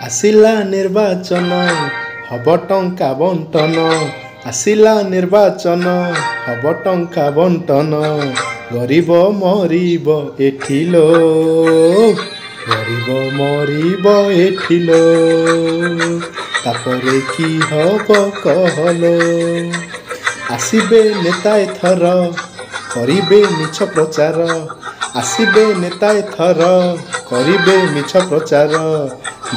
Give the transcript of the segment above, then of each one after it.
आसिला निर्वाचन हब टंका बंटन आसिला निर्वाचन हब टंका बंटन गरीब मरिब एठिलो गरीब मरिब एठिलो तापरे की हब कहलो आसिबे नेता एथर करिबे मिछ प्रचार आसिबे नेता एथर करिबे मिछ प्रचार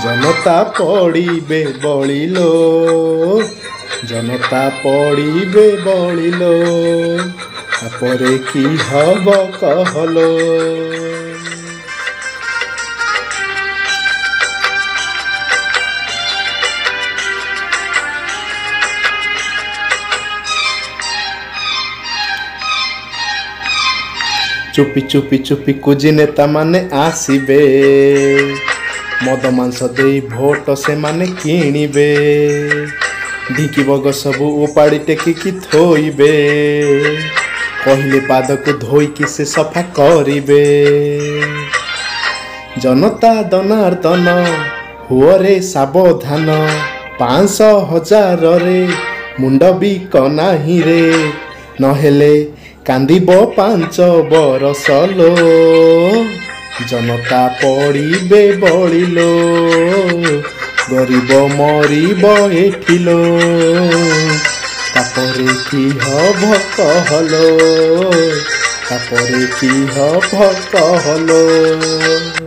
जनता पड़िबे बलिलो जनता पड़िबे बलिलो तापरे की हब कहलो चुपी चुपी चुपी कुजी नेता माने आसिबे मद मांस दे भोट से माने किणिबे ढिकी बग सबू उपाड़ी टेकिकी थोइबे कहले पाद को धोईकी से सफा करिबे जनता दनार्दन हुअरे सावधान 500,000 रे मुंड भी कनाही रे नहेले कांदिब 5 बरस लो जनता पड़िबे बलिलो गरीब मरिब एठिलो तापरे की हब कहलो तापरे की हब कहलो।